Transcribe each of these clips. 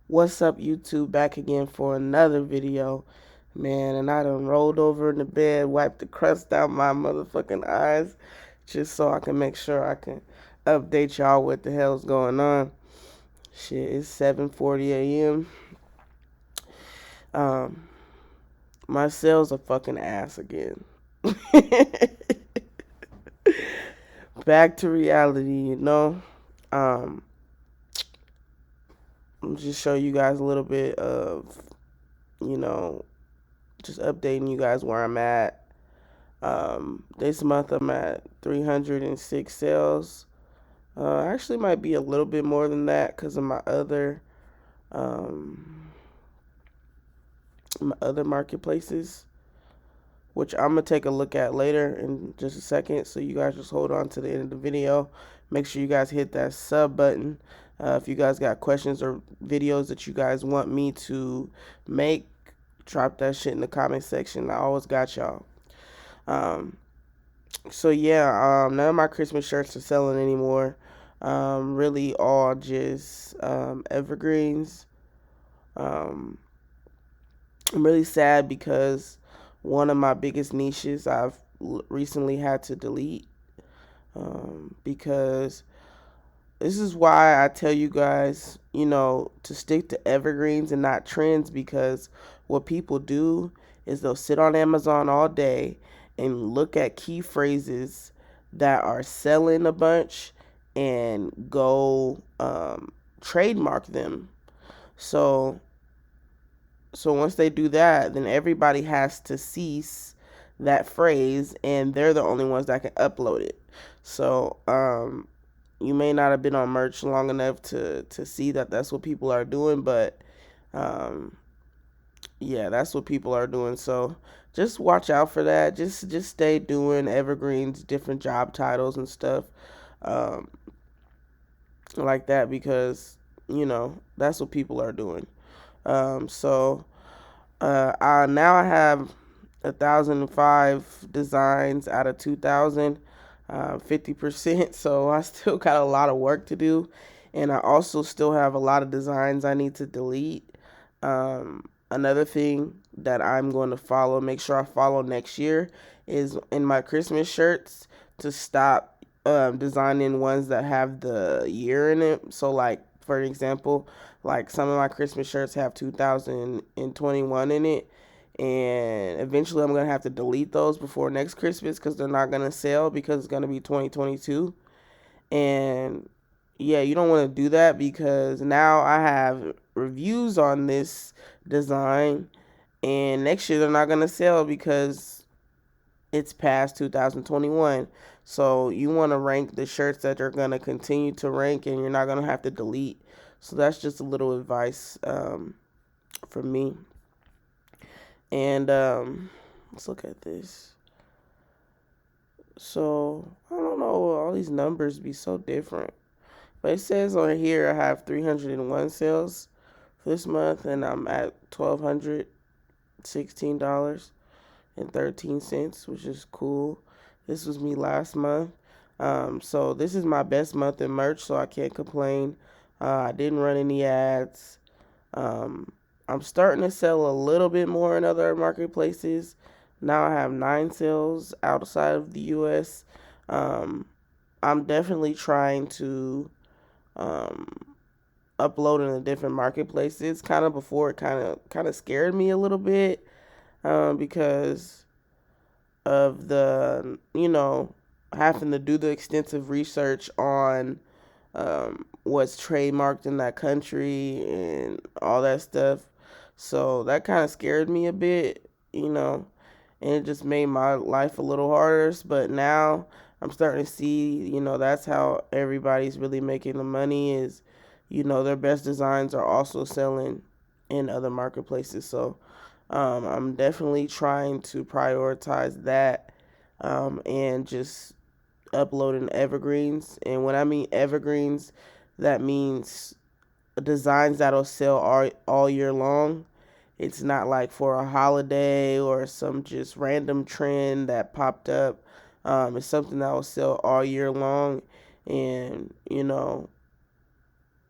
What's up, YouTube? Back again for another video, man. And I done rolled over in the bed, wiped the crust out my motherfucking eyes, just so I can make sure I can update y'all what the hell's going on. Shit, it's 7:40 a.m. Um, my sales are fucking ass again. Back to reality. Um, I'll just show you guys a little bit of, you know, just updating you guys where I'm at. This month I'm at 306 sales. Actually might be a little bit more than that because of um, my other marketplaces, which I'm gonna take a look at later in just a second. So you guys just hold on to the end of the video. Make sure you guys hit that sub button. If you guys got questions or videos that you guys want me to make, drop that shit in the comment section. I always got y'all. Um, So yeah, none of my Christmas shirts are selling anymore. Really all just evergreens. Um, I'm really sad because one of my biggest niches I've recently had to delete, because this is why I tell you guys, to stick to evergreens and not trends, because what people do is they'll sit on Amazon all day and look at key phrases that are selling a bunch and go trademark them. So once they do that, then everybody has to cease that phrase and they're the only ones that can upload it. So you may not have been on merch long enough to see that that's what people are doing, but um, yeah, that's what people are doing. So just watch out for that. Just stay doing evergreens, different job titles and stuff um, like that, because that's what people are doing. So I now I have 1,005 designs out of 2,000. 50%. So I still got a lot of work to do, and I also still have a lot of designs I need to delete. Another thing that I'm going to make sure I follow next year, is in my Christmas shirts to stop designing ones that have the year in it. So, like, for example, like some of my Christmas shirts have 2021 in it, and eventually I'm gonna have to delete those before next Christmas because they're not gonna sell because it's gonna be 2022. And yeah, you don't want to do that because now I have reviews on this design, and next year they're not gonna sell because it's past 2021. So you want to rank the shirts that are gonna continue to rank, and you're not gonna have to delete. So that's just a little advice from me. And let's look at this. So I don't know, all these numbers be so different. But it says on here I have 301 sales for this month, and I'm at $1,216.13, which is cool. This was me last month. So this is my best month in merch, so I can't complain. I didn't run any ads. Um, I'm starting to sell a little bit more in other marketplaces. Now I have 9 sales outside of the US. Um, I'm definitely trying to um, upload in the different marketplaces. Kind of before, it kind of scared me a little bit, because of the having to do the extensive research on what's trademarked in that country and all that stuff. So that kind of scared me a bit, and it just made my life a little harder. But now I'm starting to see, that's how everybody's really making the money, is, their best designs are also selling in other marketplaces. So I'm definitely trying to prioritize that, and just uploading evergreens. And when I mean evergreens, that means designs that'll sell all year long. It's not like for a holiday or some just random trend that popped up. It's something that will sell all year long. And,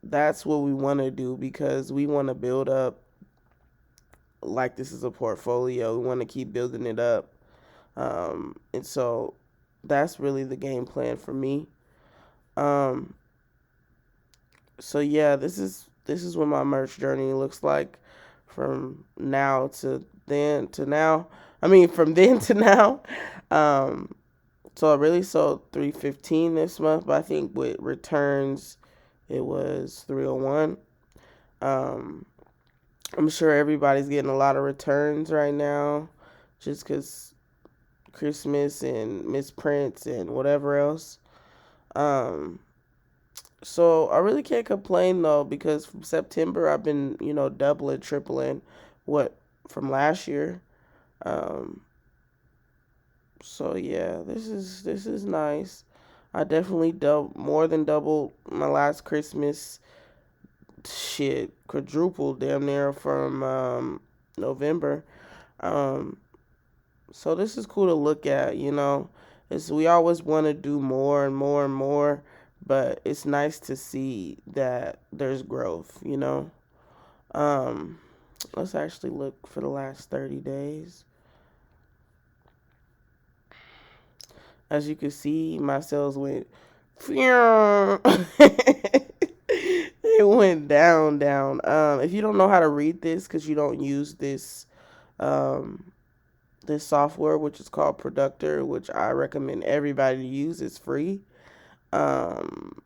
that's what we want to do because we want to build up like this is a portfolio. We want to keep building it up. And so that's really the game plan for me. Um, so yeah, this is what my merch journey looks like from now to then to now. I mean, from then to now. Um, so I really sold 315 this month, but I think with returns, it was 301. Um, I'm sure everybody's getting a lot of returns right now, just because Christmas and misprints and whatever else. Um, so I really can't complain though because from September I've been doubling, tripling what from last year. Um, so yeah, this is nice. I definitely more than doubled my last Christmas. Shit, quadrupled damn near from November. Um, So this is cool to look at. We always want to do more and more and more, but it's nice to see that there's growth. Um, let's actually look for the last 30 days. As you can see, my sales went it went down, down. If you don't know how to read this because you don't use um, this software, which is called Productor, which I recommend everybody to use. It's free. Um,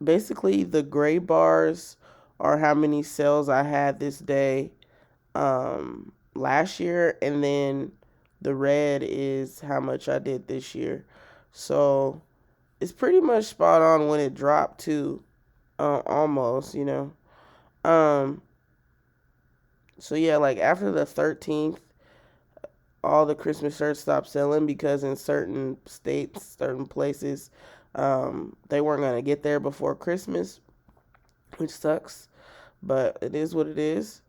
Basically, the gray bars are how many sales I had this day last year, and then the red is how much I did this year. So it's pretty much spot on when it dropped too, almost. Um, so yeah, like after the 13th, all the Christmas shirts stopped selling because in certain states, certain places, they weren't going to get there before Christmas, which sucks, but it is what it is.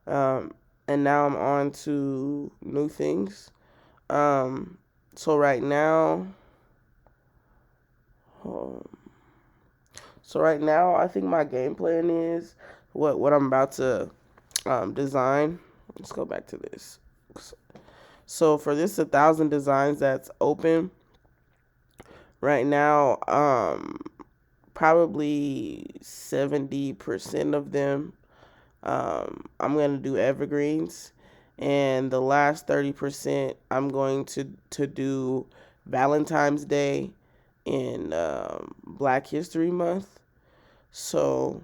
Um, and now I'm on to new things. Um, so right now, um, I think my game plan is what I'm about to design. Let's go back to this. So for this 1,000 designs that's open right now, probably 70% of them, I'm gonna do evergreens, and the last 30% I'm going to do Valentine's Day and Black History Month. So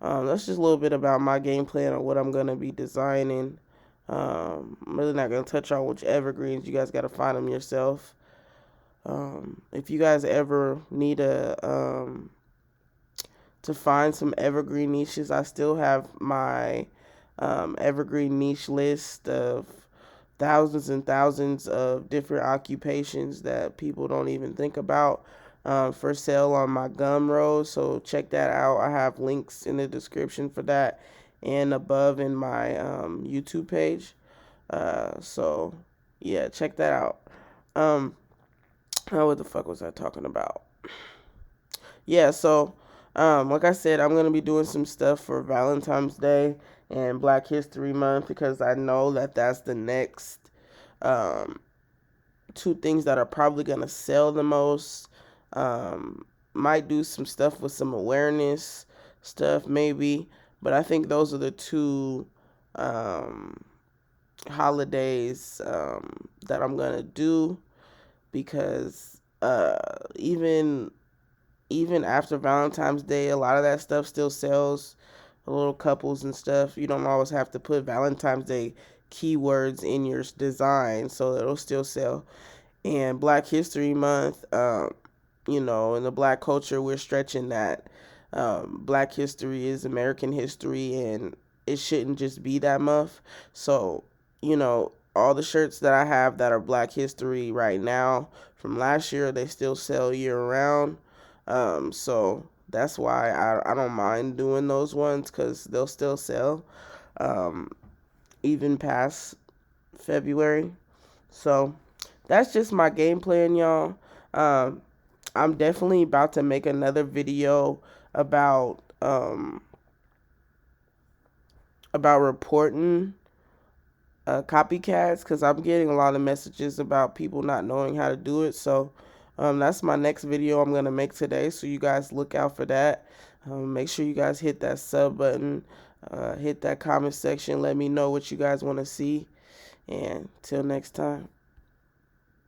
that's just a little bit about my game plan on what I'm gonna be designing. I'm really not gonna touch on which evergreens. You guys gotta find them yourself. If you guys ever need to find some evergreen niches, I still have my evergreen niche list of thousands and thousands of different occupations that people don't even think about for sale on my Gumroad. So check that out. I have links in the description for that and above in my YouTube page. So yeah, check that out. Um, what the fuck was I talking about? Yeah, so like I said, I'm gonna be doing some stuff for Valentine's Day and Black History Month because I know that that's the next um, two things that are probably gonna sell the most. Might do some stuff with some awareness stuff maybe, but I think those are the two um, holidays that I'm gonna do because even after Valentine's Day, a lot of that stuff still sells. The little couples and stuff. You don't always have to put Valentine's Day keywords in your design, so it'll still sell. And Black History Month, in the Black culture, we're stretching that. Black history is American history, and it shouldn't just be that month. So, all the shirts that I have that are Black history right now from last year, they still sell year round. So that's why I don't mind doing those ones because they'll still sell um, even past February. So that's just my game plan, y'all. Um, I'm definitely about to make another video about reporting copycats, because I'm getting a lot of messages about people not knowing how to do it. So that's my next video I'm going to make today, so you guys look out for that. Make sure you guys hit that sub button, hit that comment section, let me know what you guys want to see, and till next time.